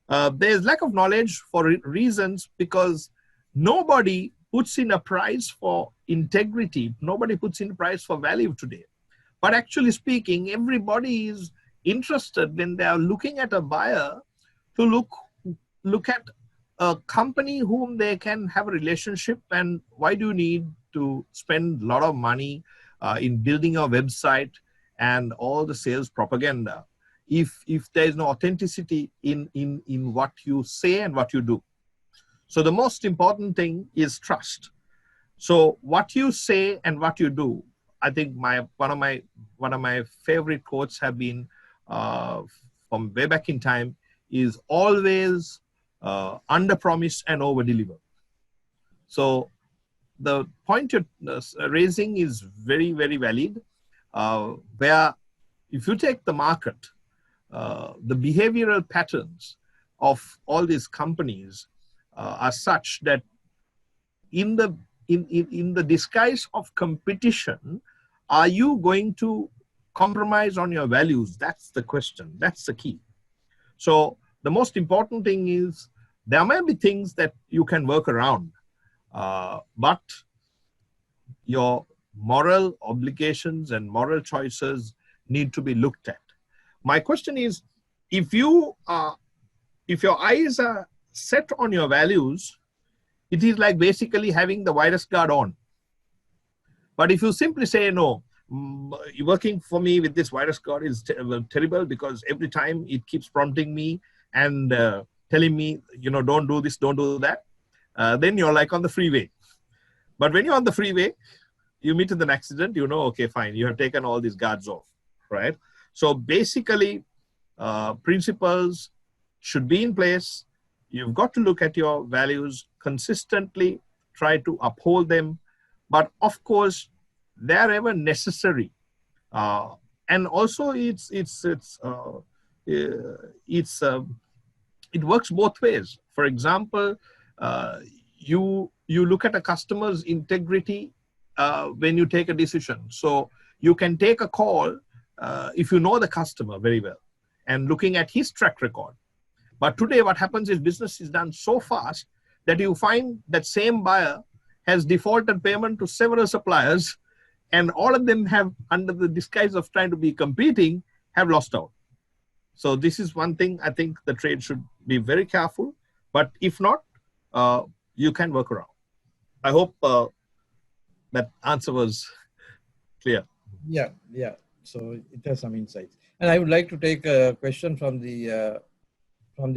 There's lack of knowledge for reasons because nobody puts in a price for integrity. Nobody puts in a price for value today. But actually speaking, everybody is interested when they are looking at a buyer to look at a company whom they can have a relationship. And why do you need to spend a lot of money in building a website and all the sales propaganda if there is no authenticity in what you say and what you do? So the most important thing is trust. So what you say and what you do, I think one of my favorite quotes have been from way back in time is always under promise and over deliver. So the point you're raising is very, very valid, where if you take the market, the behavioral patterns of all these companies are such that in the disguise of competition, are you going to compromise on your values? That's the question. That's the key. So the most important thing is there may be things that you can work around, but your moral obligations and moral choices need to be looked at. My question is, if your eyes are set on your values, it is like basically having the virus guard on. But if you simply say, no, working for me with this virus guard is terrible because every time it keeps prompting me and telling me, don't do this, don't do that, then you're like on the freeway. But when you're on the freeway, you meet with an accident, okay, fine, you have taken all these guards off, right? So basically, principles should be in place. You've got to look at your values consistently, try to uphold them, but of course, wherever necessary. And also, it works both ways. For example, you look at a customer's integrity when you take a decision. So you can take a call if you know the customer very well and looking at his track record. But today what happens is business is done so fast that you find that same buyer has defaulted payment to several suppliers, and all of them have, under the disguise of trying to be competing, have lost out. So this is one thing I think the trade should be very careful. But if not, you can work around. I hope that answer was clear. Yeah, yeah. So it has some insights. And I would like to take a question from the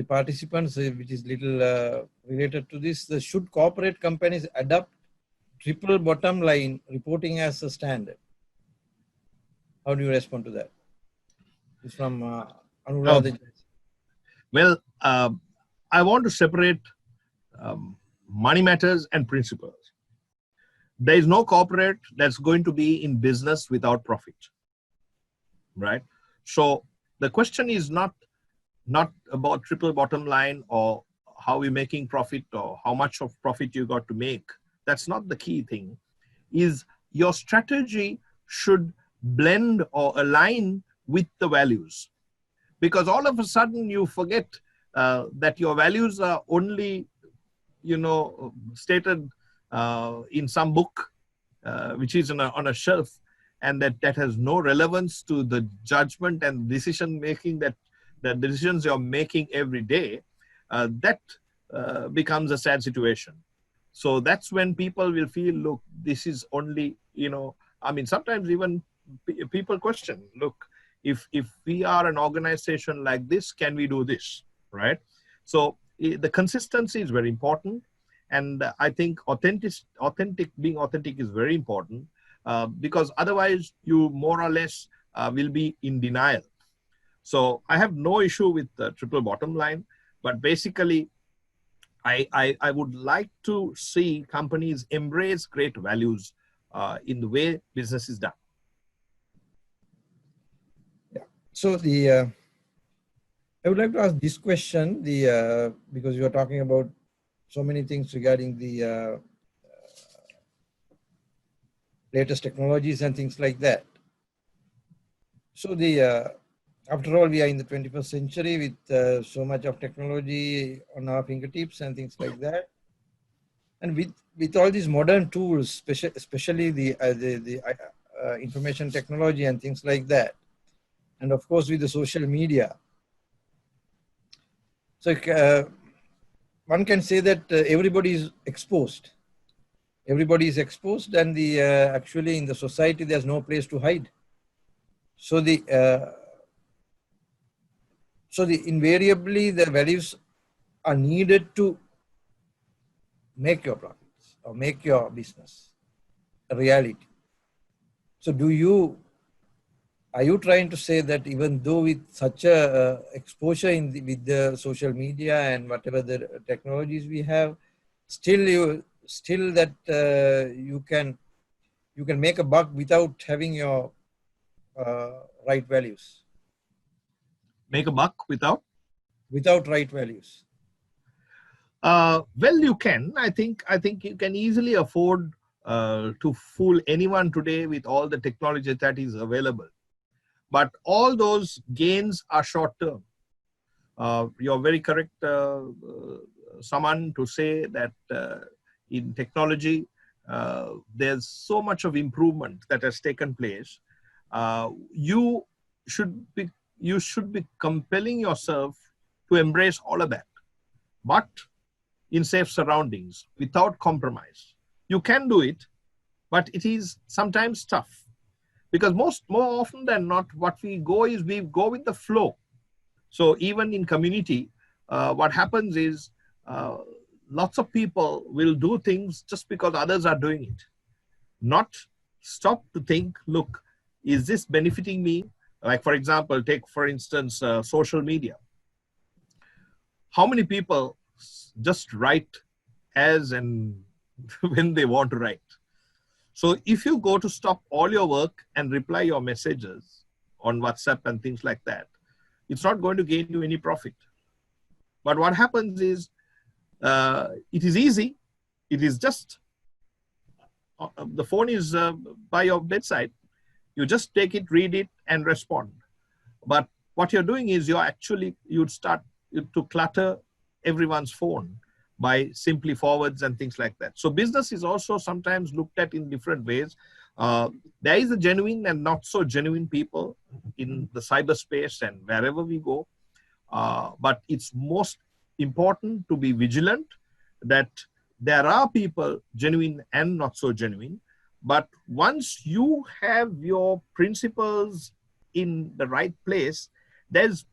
participants, which is little related to this. Should corporate companies adopt triple bottom line reporting as a standard? How do you respond to that? It's from Anuradha. Well, I want to separate money matters and principles. There is no corporate that's going to be in business without profit, right? So the question is not about triple bottom line or how we're making profit or how much of profit you got to make. That's not the key thing. Is your strategy should blend or align with the values, because all of a sudden you forget that your values are only, stated in some book, which is on a shelf, and that has no relevance to the judgment and decision making that the decisions you're making every day. That becomes a sad situation. So that's when people will feel, look, this is only, sometimes even people question, look, if we are an organization like this, can we do this, right? So the consistency is very important. And I think being authentic is very important, because otherwise you more or less will be in denial. So I have no issue with the triple bottom line, but basically I would like to see companies embrace great values in the way business is done. Yeah. So I would like to ask this question, because you are talking about so many things regarding the latest technologies and things like that. So after all, we are in the 21st century with so much of technology on our fingertips and things like that. And with all these modern tools, especially the information technology and things like that, and of course with the social media. So one can say that everybody is exposed. Everybody is exposed, and actually in the society there's no place to hide. So invariably the values are needed to make your profits or make your business a reality. So are you trying to say that even though with such a exposure with the social media and whatever the technologies we have, still that you can make a buck without having your right values? Make a buck without right values? Well, you can. I think you can easily afford to fool anyone today with all the technology that is available. But all those gains are short term. You're very correct, Saman, to say that in technology, there's so much of improvement that has taken place. You should be compelling yourself to embrace all of that, but in safe surroundings, without compromise. You can do it, but it is sometimes tough, because more often than not, what we go with the flow. So even in community, what happens is lots of people will do things just because others are doing it, not stop to think, look, is this benefiting me? Like, for example, take, for instance, social media. How many people just write as and when they want to write? So if you go to stop all your work and reply your messages on WhatsApp and things like that, it's not going to gain you any profit. But what happens is, it is easy. It is just, the phone is by your bedside. You just take it, read it, and respond. But what you're doing is you'd start to clutter everyone's phone by simply forwards and things like that. So business is also sometimes looked at in different ways. There is a genuine and not so genuine people in the cyberspace and wherever we go. But it's most important to be vigilant that there are people genuine and not so genuine, but once you have your principles in the right place, there's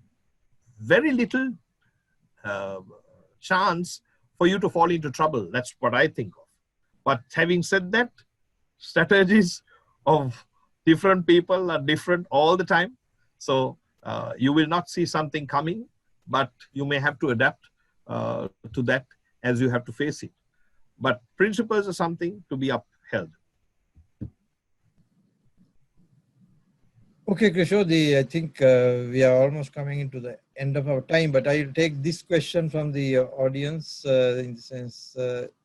very little chance for you to fall into trouble. That's what I think of. But having said that, strategies of different people are different all the time. So you will not see something coming, but you may have to adapt to that as you have to face it. But principles are something to be upheld. Okay, Chrisso, I think we are almost coming into the end of our time, but I will take this question from the audience, in the sense,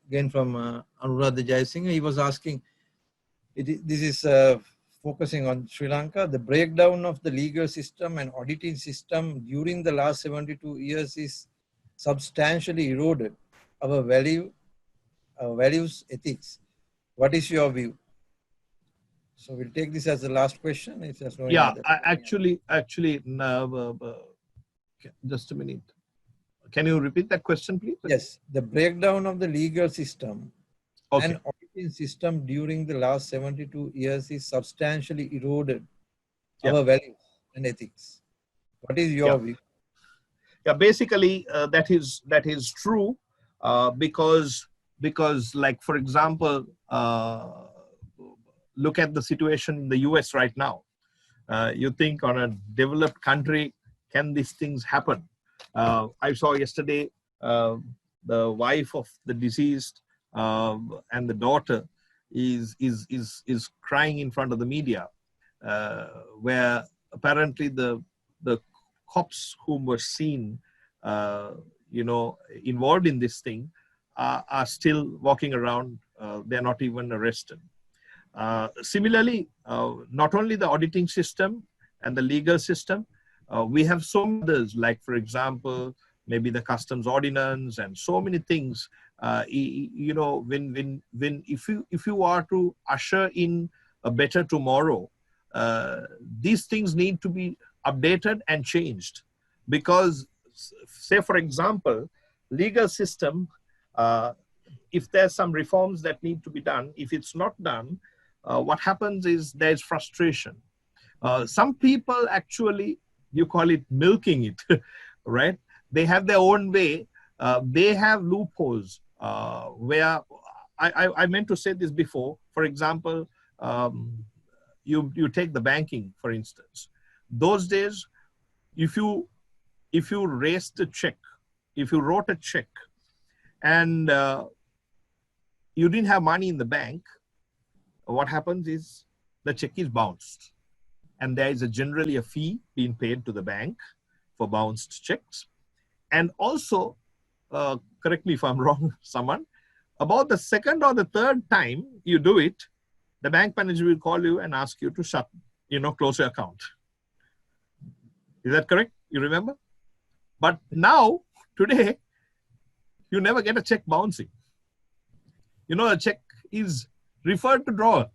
again from Anuradha Jayasinghe. He was asking, this is focusing on Sri Lanka, the breakdown of the legal system and auditing system during the last 72 years is substantially eroded our values, ethics. What is your view? So we'll take this as the last question. If there's no actually, just a minute. Can you repeat that question, please? Yes, the breakdown of the legal system and auditing system during the last 72 years is substantially eroded our values and ethics. What is your view? Yeah, basically that is true, because like, for example, look at the situation in the US right now. You think on a developed country, can these things happen? I saw yesterday the wife of the deceased and the daughter is crying in front of the media, where apparently the cops whom were seen, involved in this thing, are still walking around. They're not even arrested. Similarly, not only the auditing system and the legal system, we have so many others, like, for example, maybe the customs ordinance and so many things. If you are to usher in a better tomorrow, these things need to be updated and changed. Because, say, for example, legal system, if there's some reforms that need to be done, if it's not done, what happens is there's frustration. Some people actually, you call it milking it, right? They have their own way. They have loopholes where, I meant to say this before. For example, you take the banking, for instance. Those days, if you raised a check, if you wrote a check, and you didn't have money in the bank, what happens is the check is bounced. And there is generally a fee being paid to the bank for bounced checks. And also, correct me if I'm wrong, someone, about the second or the third time you do it, the bank manager will call you and ask you to close your account. Is that correct? You remember? But now, today, you never get a check bouncing. A check is referred to drawer.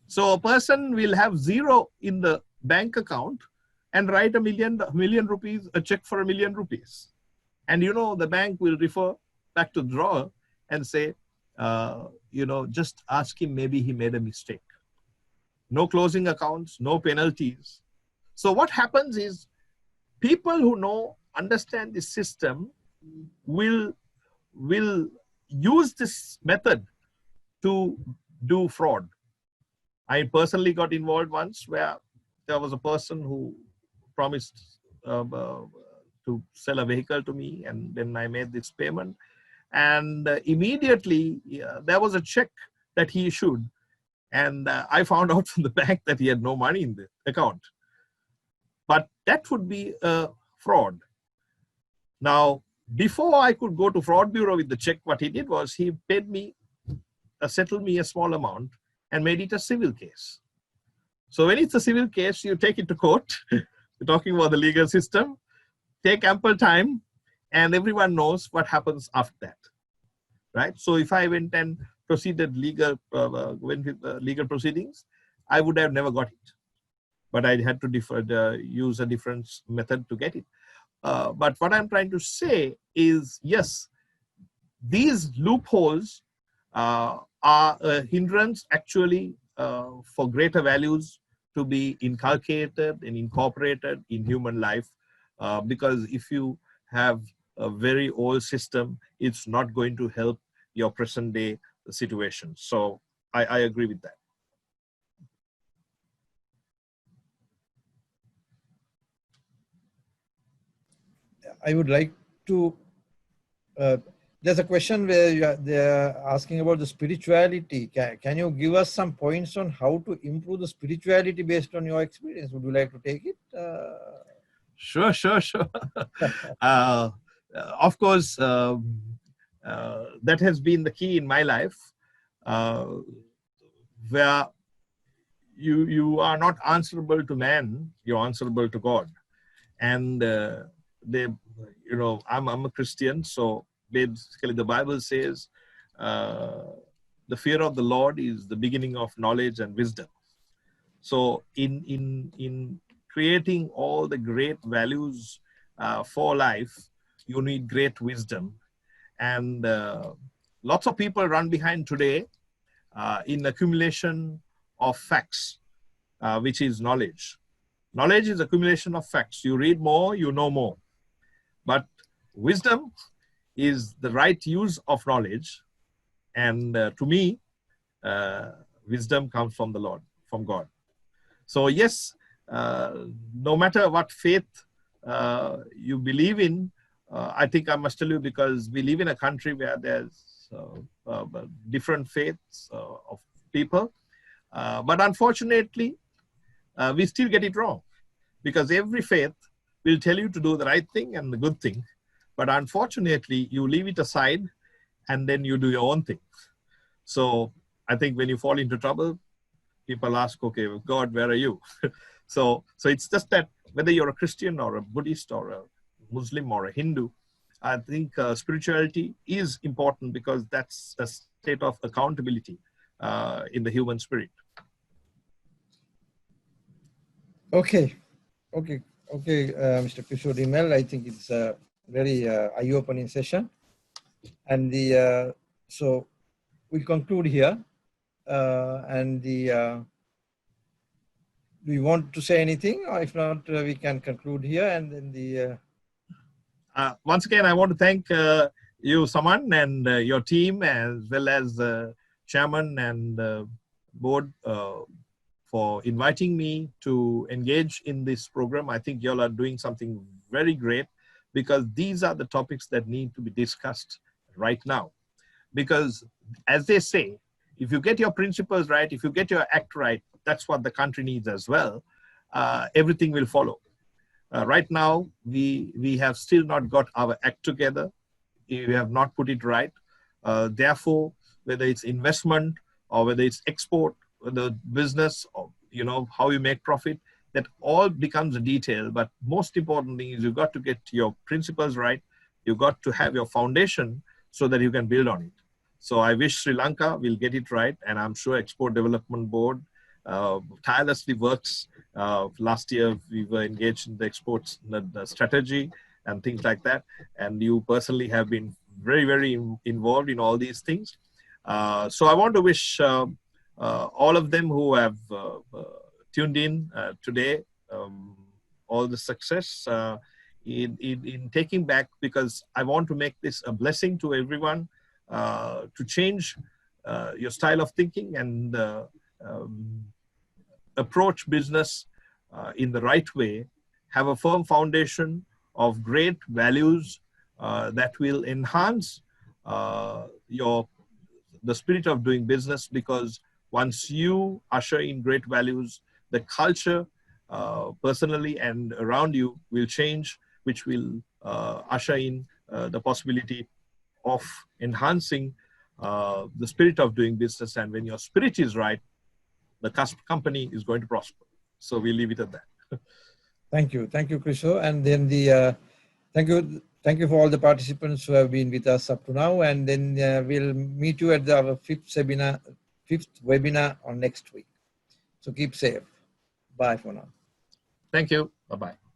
So a person will have zero in the bank account and write a million rupees, a check for ₹1 million. And the bank will refer back to the drawer and say, just ask him, maybe he made a mistake. No closing accounts, no penalties. So what happens is, people who understand this system will use this method to do fraud. I personally got involved once where there was a person who promised to sell a vehicle to me, and then I made this payment, and immediately there was a check that he issued, and I found out from the bank that he had no money in the account. But that would be a fraud. Now, before I could go to fraud bureau with the check, what he did was he paid me, settled me a small amount and made it a civil case. So when it's a civil case, you take it to court. We're talking about the legal system, take ample time, and everyone knows what happens after that, right? So if I went and proceeded went with legal proceedings, I would have never got it. But I had to use a different method to get it. But what I'm trying to say is, yes, these loopholes are a hindrance actually for greater values to be inculcated and incorporated in human life, because if you have a very old system, it's not going to help your present day situation. So I agree with that. I would like to, there's a question where they're asking about the spirituality. Can you give us some points on how to improve the spirituality based on your experience? Would you like to take it? Sure. Of course, that has been the key in my life, where you are not answerable to man, you're answerable to God. And I'm a Christian, so basically the Bible says the fear of the Lord is the beginning of knowledge and wisdom. So in creating all the great values for life, you need great wisdom. And lots of people run behind today in accumulation of facts, which is knowledge. Knowledge is accumulation of facts. You read more, you know more. But wisdom is the right use of knowledge. And to me, wisdom comes from the Lord, from God. So yes, no matter what faith you believe in, I think I must tell you, because we live in a country where there's different faiths of people. But unfortunately, we still get it wrong, because every faith will tell you to do the right thing and the good thing. But unfortunately, you leave it aside and then you do your own thing. So I think when you fall into trouble, people ask, okay, God, where are you? So it's just that whether you're a Christian or a Buddhist or a Muslim or a Hindu, I think spirituality is important, because that's a state of accountability in the human spirit. Okay, Mr. Chrisso de Mel, I think it's a very eye-opening session. And so we'll conclude here. Do you want to say anything, or if not, we can conclude here. And then once again, I want to thank you, Saman, and your team, as well as chairman and board, for inviting me to engage in this program. I think y'all are doing something very great, because these are the topics that need to be discussed right now. Because as they say, if you get your principles right, if you get your act right, that's what the country needs as well. Everything will follow. Right now, we have still not got our act together. We have not put it right. Therefore, whether it's investment or whether it's export, the business, or how you make profit, that all becomes a detail. But most important thing is you've got to get your principles right. You've got to have your foundation so that you can build on it. So I wish Sri Lanka will get it right, and I'm sure Export Development Board tirelessly works. Last year we were engaged in the exports the strategy and things like that, and you personally have been very involved in all these things. So I want to wish all of them who have tuned in today all the success in taking back, because I want to make this a blessing to everyone, to change your style of thinking and approach business in the right way, have a firm foundation of great values that will enhance the spirit of doing business, because once you usher in great values, the culture personally and around you will change, which will usher in the possibility of enhancing the spirit of doing business. And when your spirit is right, the company is going to prosper. So we leave it at that. Thank you, Chrisso. And then thank you for all the participants who have been with us up to now. And then we'll meet you at our fifth webinar on next week. So keep safe. Bye for now. Thank you. Bye-bye.